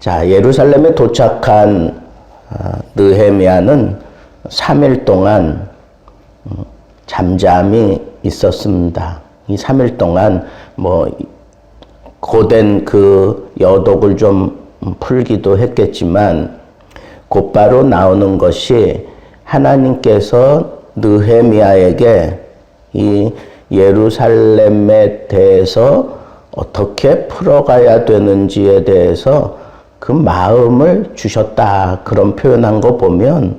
자, 예루살렘에 도착한 느헤미야는 3일 동안 잠잠히 있었습니다. 이 3일 동안 고된 그 여독을 좀 풀기도 했겠지만 곧바로 나오는 것이 하나님께서 느헤미야에게 이 예루살렘에 대해서 어떻게 풀어가야 되는지에 대해서 그 마음을 주셨다. 그런 표현한 거 보면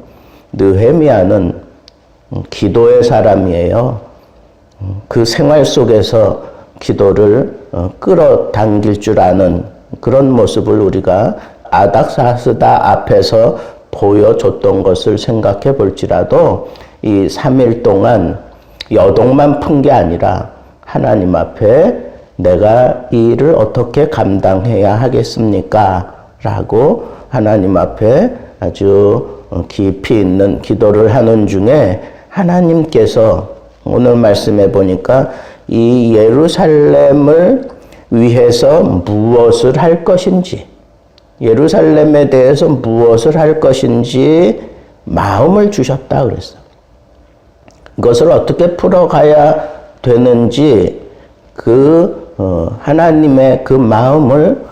느헤미야는 기도의 사람이에요. 그 생활 속에서 기도를 끌어당길 줄 아는 그런 모습을 우리가 아닥사스다 앞에서 보여줬던 것을 생각해 볼지라도 이 3일 동안 여독만 푼 게 아니라 하나님 앞에 내가 이 일을 어떻게 감당해야 하겠습니까? 라고 하나님 앞에 아주 깊이 있는 기도를 하는 중에 하나님께서 오늘 말씀해 보니까 이 예루살렘을 위해서 무엇을 할 것인지, 예루살렘에 대해서 무엇을 할 것인지 마음을 주셨다 그랬어. 이것을 어떻게 풀어가야 되는지 하나님의 그 마음을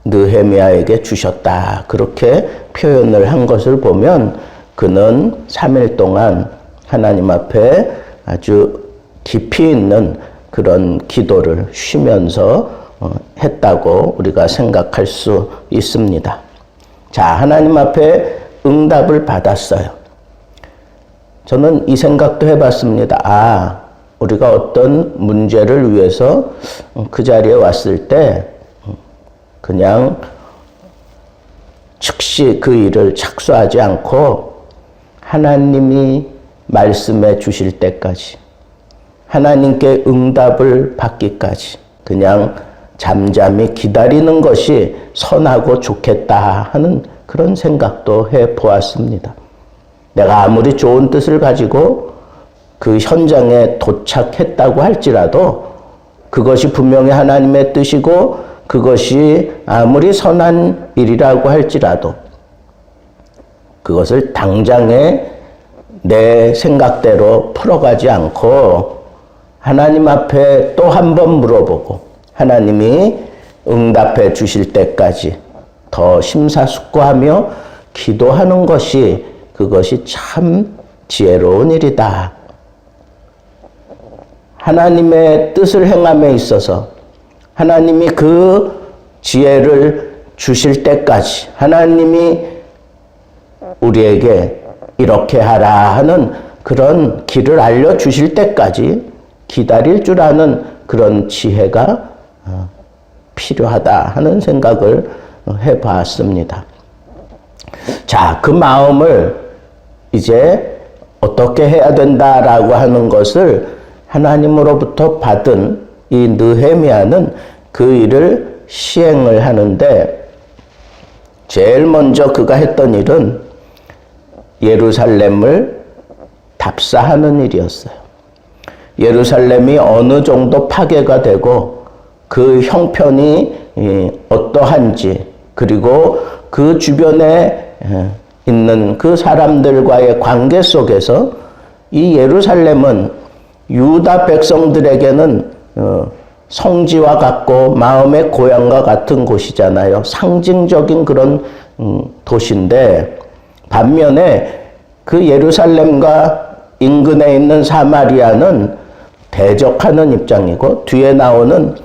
느헤미야에게 주셨다. 그렇게 표현을 한 것을 보면 그는 3일 동안 하나님 앞에 아주 깊이 있는 그런 기도를 쉬면서 했다고 우리가 생각할 수 있습니다. 자, 하나님 앞에 응답을 받았어요. 저는 이 생각도 해봤습니다. 우리가 어떤 문제를 위해서 그 자리에 왔을 때 그냥 즉시 그 일을 착수하지 않고 하나님이 말씀해 주실 때까지, 하나님께 응답을 받기까지 그냥 잠잠히 기다리는 것이 선하고 좋겠다 하는 그런 생각도 해 보았습니다. 내가 아무리 좋은 뜻을 가지고 그 현장에 도착했다고 할지라도 그것이 분명히 하나님의 뜻이고 그것이 아무리 선한 일이라고 할지라도 그것을 당장에 내 생각대로 풀어가지 않고 하나님 앞에 또 한 번 물어보고 하나님이 응답해 주실 때까지 더 심사숙고하며 기도하는 것이 그것이 참 지혜로운 일이다. 하나님의 뜻을 행함에 있어서 하나님이 그 지혜를 주실 때까지, 하나님이 우리에게 이렇게 하라 하는 그런 길을 알려주실 때까지 기다릴 줄 아는 그런 지혜가 필요하다 하는 생각을 해봤습니다. 자, 그 마음을 이제 어떻게 해야 된다라고 하는 것을 하나님으로부터 받은 이 느헤미야는 그 일을 시행을 하는데 제일 먼저 그가 했던 일은 예루살렘을 답사하는 일이었어요. 예루살렘이 어느 정도 파괴가 되고 그 형편이 어떠한지, 그리고 그 주변에 있는 그 사람들과의 관계 속에서 이 예루살렘은 유다 백성들에게는 성지와 같고 마음의 고향과 같은 곳이잖아요. 상징적인 그런 도시인데 반면에 그 예루살렘과 인근에 있는 사마리아는 대적하는 입장이고, 뒤에 나오는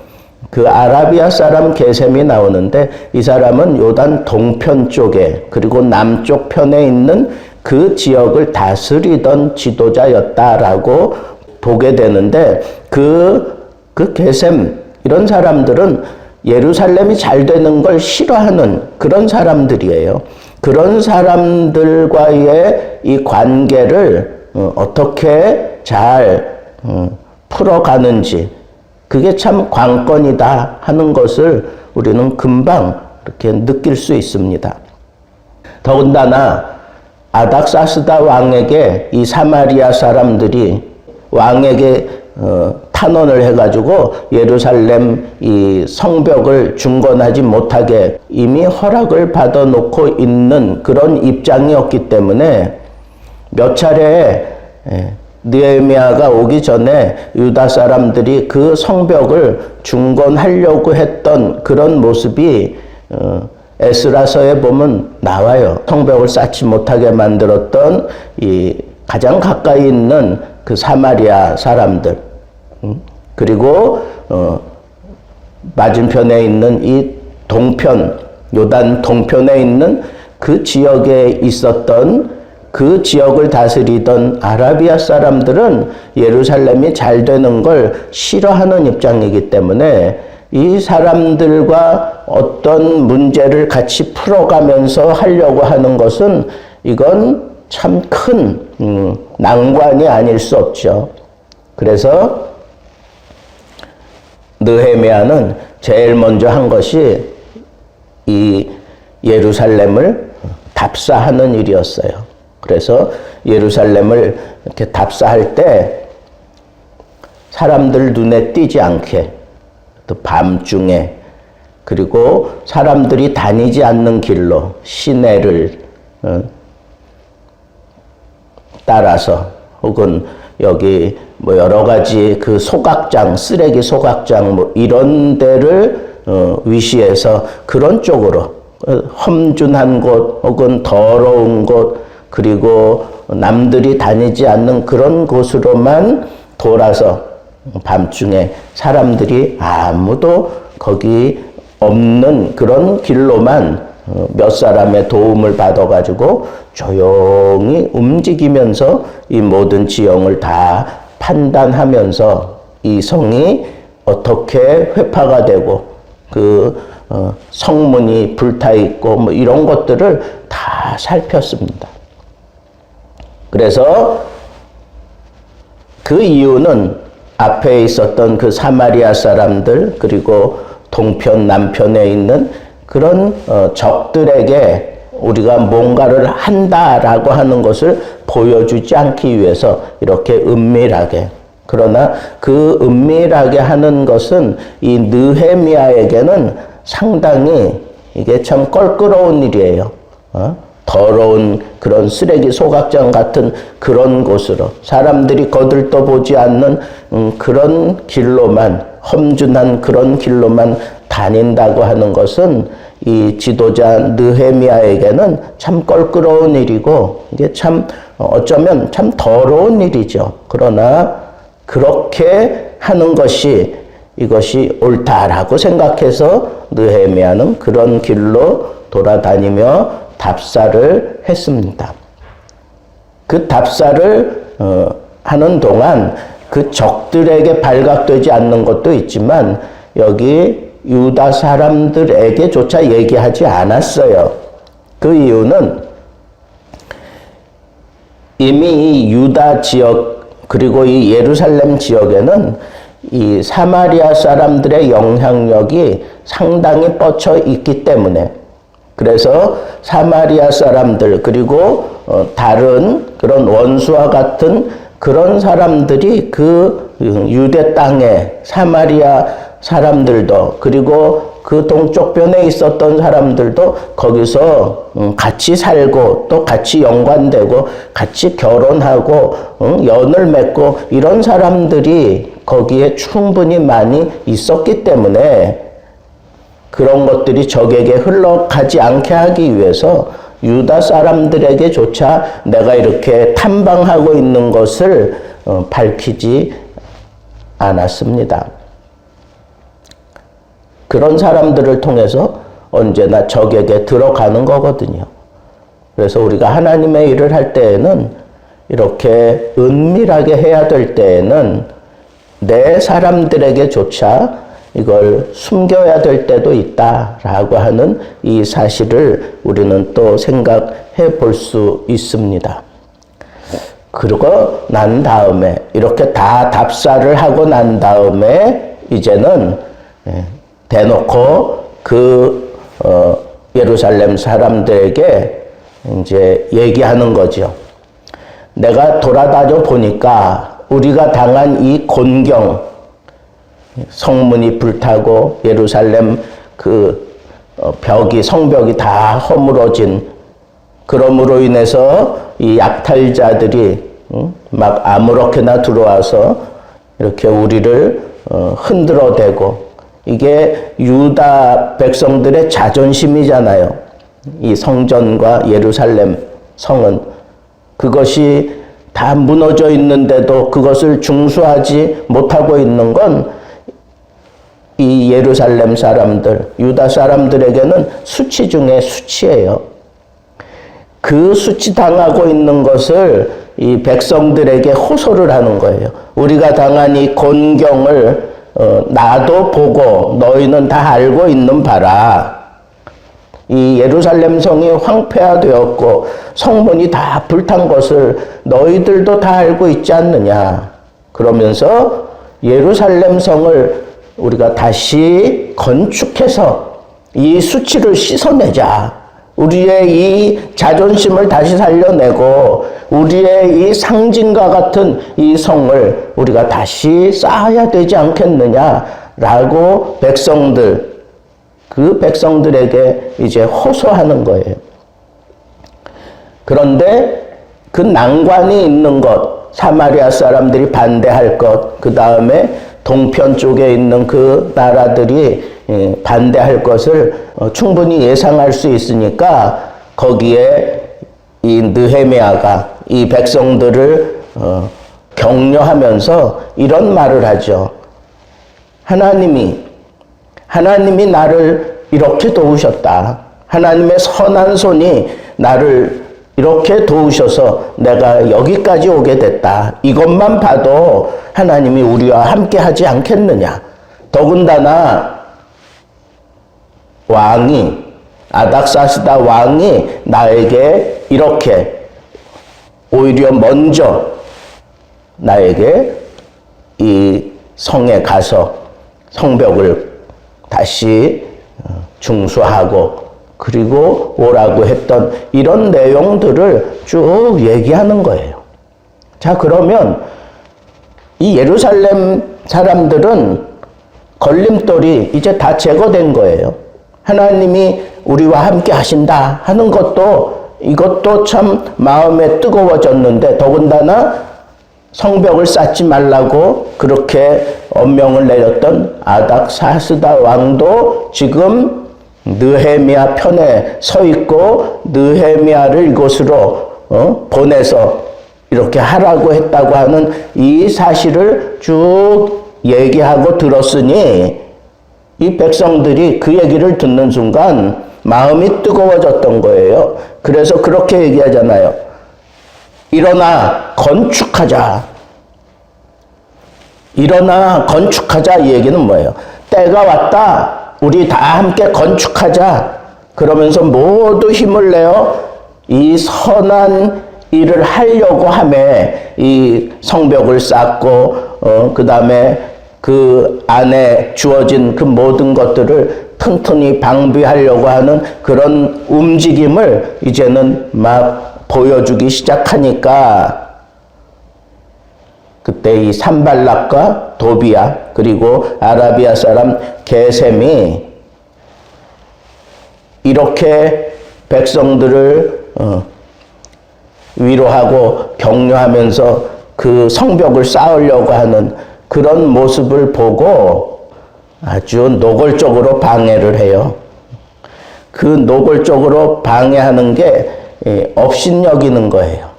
그 아라비아 사람 게셈이 나오는데 이 사람은 요단 동편 쪽에 그리고 남쪽 편에 있는 그 지역을 다스리던 지도자였다라고 보게 되는데 그 게셈 이런 사람들은 예루살렘이 잘 되는 걸 싫어하는 그런 사람들이에요. 그런 사람들과의 이 관계를 어떻게 잘 풀어가는지 그게 참 관건이다 하는 것을 우리는 금방 이렇게 느낄 수 있습니다. 더군다나 아닥사스다 왕에게 이 사마리아 사람들이 왕에게 탄원을 해가지고 예루살렘 이 성벽을 중건하지 못하게 이미 허락을 받아놓고 있는 그런 입장이었기 때문에 몇 차례 느헤미야가 오기 전에 유다 사람들이 그 성벽을 중건하려고 했던 그런 모습이 에스라서에 보면 나와요. 성벽을 쌓지 못하게 만들었던 이 가장 가까이 있는 그 사마리아 사람들, 그리고 맞은편에 있는 이 동편, 요단 동편에 있는 그 지역에 있었던 그 지역을 다스리던 아라비아 사람들은 예루살렘이 잘 되는 걸 싫어하는 입장이기 때문에 이 사람들과 어떤 문제를 같이 풀어가면서 하려고 하는 것은 이건 참 큰 난관이 아닐 수 없죠. 그래서 느헤미야는 제일 먼저 한 것이 이 예루살렘을 답사하는 일이었어요. 그래서 예루살렘을 이렇게 답사할 때 사람들 눈에 띄지 않게 또 밤중에 그리고 사람들이 다니지 않는 길로 시내를 따라서 혹은 여기 뭐 여러 가지 그 소각장, 쓰레기 소각장 뭐 이런 데를 위시해서 그런 쪽으로 험준한 곳 혹은 더러운 곳 그리고 남들이 다니지 않는 그런 곳으로만 돌아서 밤중에 사람들이 아무도 거기 없는 그런 길로만 몇 사람의 도움을 받아가지고 조용히 움직이면서 이 모든 지형을 다 판단하면서 이 성이 어떻게 회파가 되고 그 성문이 불타있고 뭐 이런 것들을 다 살폈습니다. 그래서 그 이유는 앞에 있었던 그 사마리아 사람들 그리고 동편 남편에 있는 그런 적들에게 우리가 뭔가를 한다라고 하는 것을 보여주지 않기 위해서 이렇게 은밀하게, 그러나 그 은밀하게 하는 것은 이 느헤미야에게는 상당히 이게 참 껄끄러운 일이에요. 더러운 그런 쓰레기 소각장 같은 그런 곳으로 사람들이 거들떠보지 않는 그런 길로만, 험준한 그런 길로만 다닌다고 하는 것은 이 지도자 느헤미야에게는 참 껄끄러운 일이고 이게 참 어쩌면 참 더러운 일이죠. 그러나 그렇게 하는 것이 이것이 옳다라고 생각해서 느헤미야는 그런 길로 돌아다니며 답사를 했습니다. 그 답사를 하는 동안 그 적들에게 발각되지 않는 것도 있지만 여기 유다 사람들에게조차 얘기하지 않았어요. 그 이유는 이미 이 유다 지역 그리고 이 예루살렘 지역에는 이 사마리아 사람들의 영향력이 상당히 뻗쳐 있기 때문에 그래서 사마리아 사람들 그리고 다른 그런 원수와 같은 그런 사람들이 그 유대 땅에 사마리아 사람들도 그리고 그 동쪽변에 있었던 사람들도 거기서 같이 살고 또 같이 연관되고 같이 결혼하고 연을 맺고 이런 사람들이 거기에 충분히 많이 있었기 때문에 그런 것들이 적에게 흘러가지 않게 하기 위해서 유다 사람들에게조차 내가 이렇게 탐방하고 있는 것을 밝히지 않았습니다. 그런 사람들을 통해서 언제나 적에게 들어가는 거거든요. 그래서 우리가 하나님의 일을 할 때에는 이렇게 은밀하게 해야 될 때에는 내 사람들에게조차 이걸 숨겨야 될 때도 있다라고 하는 이 사실을 우리는 또 생각해 볼 수 있습니다. 그러고 난 다음에 이렇게 다 답사를 하고 난 다음에 이제는 대놓고 그 예루살렘 사람들에게 이제 얘기하는 거죠. 내가 돌아다녀 보니까 우리가 당한 이 곤경, 성문이 불타고 예루살렘 벽이 성벽이 다 허물어진 그러므로 인해서 이 약탈자들이 막 아무렇게나 들어와서 이렇게 우리를 흔들어대고 이게 유다 백성들의 자존심이잖아요. 이 성전과 예루살렘 성은 그것이 다 무너져 있는데도 그것을 중수하지 못하고 있는 건 이 예루살렘 사람들, 유다 사람들에게는 수치 중에 수치예요. 그 수치 당하고 있는 것을 이 백성들에게 호소를 하는 거예요. 우리가 당한 이 곤경을 나도 보고 너희는 다 알고 있는 바라. 이 예루살렘 성이 황폐화되었고 성문이 다 불탄 것을 너희들도 다 알고 있지 않느냐. 그러면서 예루살렘 성을 우리가 다시 건축해서 이 수치를 씻어내자. 우리의 이 자존심을 다시 살려내고 우리의 이 상징과 같은 이 성을 우리가 다시 쌓아야 되지 않겠느냐라고 그 백성들에게 이제 호소하는 거예요. 그런데 그 난관이 있는 것, 사마리아 사람들이 반대할 것, 그 다음에 동편 쪽에 있는 그 나라들이 반대할 것을 충분히 예상할 수 있으니까 거기에 이 느헤미야가 이 백성들을 격려하면서 이런 말을 하죠. 하나님이 나를 이렇게 도우셨다. 하나님의 선한 손이 나를 이렇게 도우셔서 내가 여기까지 오게 됐다. 이것만 봐도 하나님이 우리와 함께 하지 않겠느냐. 더군다나 아닥사스다 왕이 나에게 이렇게 오히려 먼저 나에게 이 성에 가서 성벽을 다시 중수하고 그리고 오라고 했던 이런 내용들을 쭉 얘기하는 거예요. 자, 그러면 이 예루살렘 사람들은 걸림돌이 이제 다 제거된 거예요. 하나님이 우리와 함께 하신다 하는 이것도 참 마음에 뜨거워졌는데 더군다나 성벽을 쌓지 말라고 그렇게 엄명을 내렸던 아닥사스다 왕도 지금 느헤미야 편에 서 있고 느헤미야를 이곳으로 보내서 이렇게 하라고 했다고 하는 이 사실을 쭉 얘기하고 들었으니 이 백성들이 그 얘기를 듣는 순간 마음이 뜨거워졌던 거예요. 그래서 그렇게 얘기하잖아요. 일어나 건축하자. 일어나 건축하자 이 얘기는 뭐예요? 때가 왔다. 우리 다 함께 건축하자. 그러면서 모두 힘을 내어 이 선한 일을 하려고 하매 이 성벽을 쌓고 그 다음에 그 안에 주어진 그 모든 것들을 튼튼히 방비하려고 하는 그런 움직임을 이제는 막 보여주기 시작하니까 그때 이 산발락과 도비야 그리고 아라비아 사람 게셈이 이렇게 백성들을 위로하고 격려하면서 그 성벽을 쌓으려고 하는 그런 모습을 보고 아주 노골적으로 방해를 해요. 그 노골적으로 방해하는 게 업신여기는 거예요.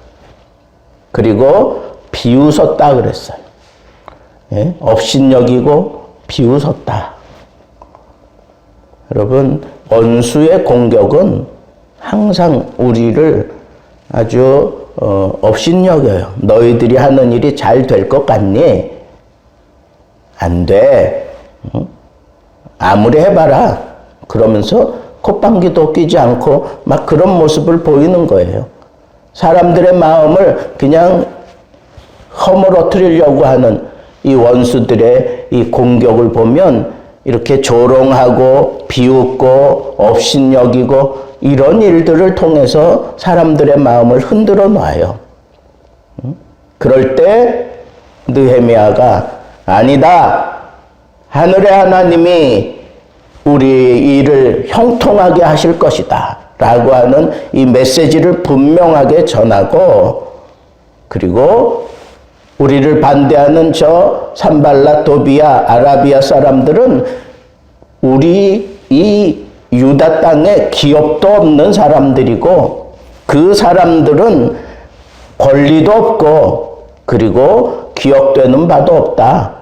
그리고 비웃었다 그랬어요. 예? 업신여기고 비웃었다. 여러분, 원수의 공격은 항상 우리를 아주 업신여겨요. 너희들이 하는 일이 잘 될 것 같니? 안 돼. 아무리 해봐라. 그러면서 콧방귀도 끼지 않고 막 그런 모습을 보이는 거예요. 사람들의 마음을 그냥 허물어뜨리려고 하는 이 원수들의 이 공격을 보면 이렇게 조롱하고 비웃고 업신여기고 이런 일들을 통해서 사람들의 마음을 흔들어 놔요. 그럴 때 느헤미야가 아니다. 하늘의 하나님이 우리 일을 형통하게 하실 것이다 라고 하는 이 메시지를 분명하게 전하고, 그리고 우리를 반대하는 저 산발랏 도비아 아라비아 사람들은 우리 이 유다 땅에 기업도 없는 사람들이고, 그 사람들은 권리도 없고 그리고 기억되는 바도 없다.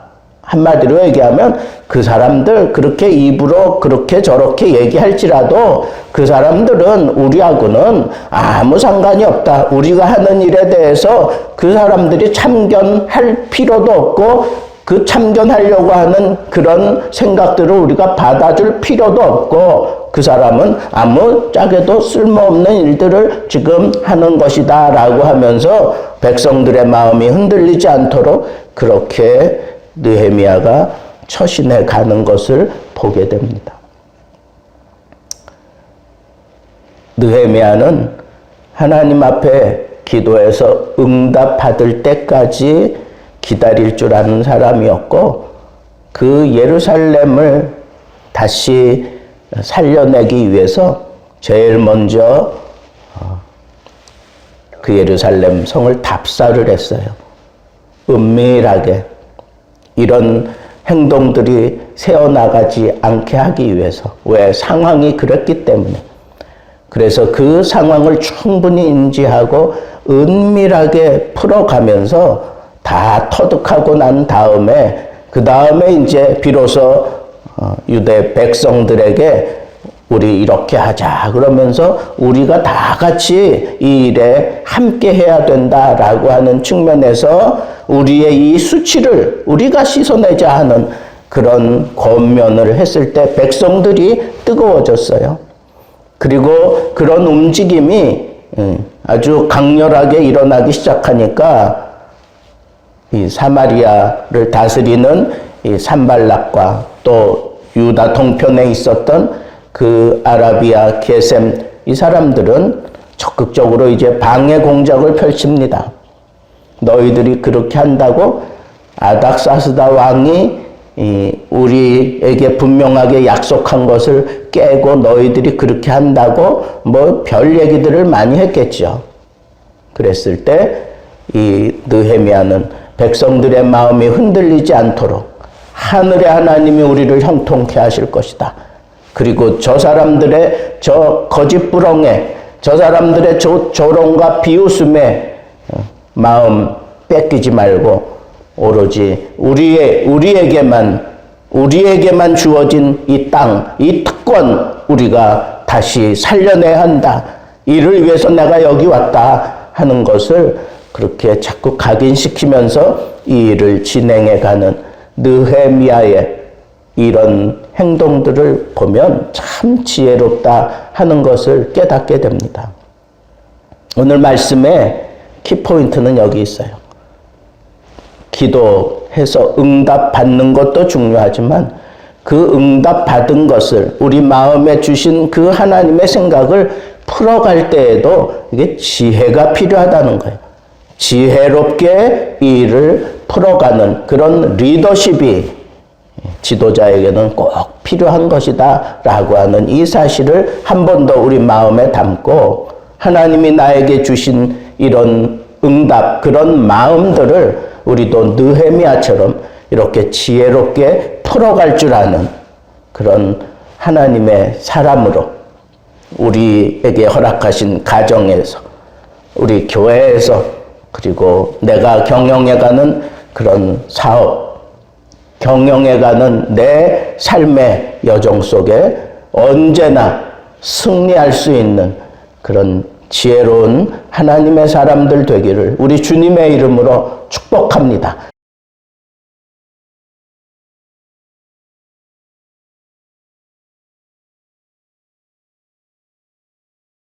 한마디로 얘기하면 그 사람들 그렇게 입으로 그렇게 저렇게 얘기할지라도 그 사람들은 우리하고는 아무 상관이 없다. 우리가 하는 일에 대해서 그 사람들이 참견할 필요도 없고 그 참견하려고 하는 그런 생각들을 우리가 받아줄 필요도 없고, 그 사람은 아무 짝에도 쓸모없는 일들을 지금 하는 것이다 라고 하면서 백성들의 마음이 흔들리지 않도록 그렇게 느헤미야가 처신해 가는 것을 보게 됩니다. 느헤미야는 하나님 앞에 기도해서 응답받을 때까지 기다릴 줄 아는 사람이었고, 그 예루살렘을 다시 살려내기 위해서 제일 먼저 그 예루살렘 성을 답사를 했어요. 은밀하게 이런 행동들이 새어나가지 않게 하기 위해서. 왜? 상황이 그랬기 때문에. 그래서 그 상황을 충분히 인지하고 은밀하게 풀어가면서 다 터득하고 난 다음에, 그 다음에 이제 비로소 유대 백성들에게 우리 이렇게 하자 그러면서 우리가 다 같이 이 일에 함께 해야 된다라고 하는 측면에서 우리의 이 수치를 우리가 씻어내자 하는 그런 권면을 했을 때 백성들이 뜨거워졌어요. 그리고 그런 움직임이 아주 강렬하게 일어나기 시작하니까 이 사마리아를 다스리는 이 산발락과 또 유다 동편에 있었던 그 아라비아 게셈 이 사람들은 적극적으로 이제 방해 공작을 펼칩니다. 너희들이 그렇게 한다고 아닥사스다 왕이 우리에게 분명하게 약속한 것을 깨고 너희들이 그렇게 한다고 뭐 별 얘기들을 많이 했겠죠. 그랬을 때 이 느헤미야는 백성들의 마음이 흔들리지 않도록 하늘의 하나님이 우리를 형통케 하실 것이다. 그리고 저 사람들의 저 거짓부렁에, 저 사람들의 조롱과 비웃음에 마음 뺏기지 말고 오로지 우리에게만 주어진 이 땅, 이 특권 우리가 다시 살려내야 한다. 이를 위해서 내가 여기 왔다 하는 것을 그렇게 자꾸 각인시키면서 이 일을 진행해가는 느헤미야의 이런 행동들을 보면 참 지혜롭다 하는 것을 깨닫게 됩니다. 오늘 말씀의 키포인트는 여기 있어요. 기도해서 응답받는 것도 중요하지만 그 응답받은 것을 우리 마음에 주신 그 하나님의 생각을 풀어갈 때에도 이게 지혜가 필요하다는 거예요. 지혜롭게 이 일을 풀어가는 그런 리더십이 지도자에게는 꼭 필요한 것이다 라고 하는 이 사실을 한 번 더 우리 마음에 담고 하나님이 나에게 주신 이런 응답, 그런 마음들을 우리도 느헤미야처럼 이렇게 지혜롭게 풀어갈 줄 아는 그런 하나님의 사람으로 우리에게 허락하신 가정에서, 우리 교회에서, 그리고 내가 경영해가는 그런 사업, 경영해가는 내 삶의 여정 속에 언제나 승리할 수 있는 그런 지혜로운 하나님의 사람들 되기를 우리 주님의 이름으로 축복합니다.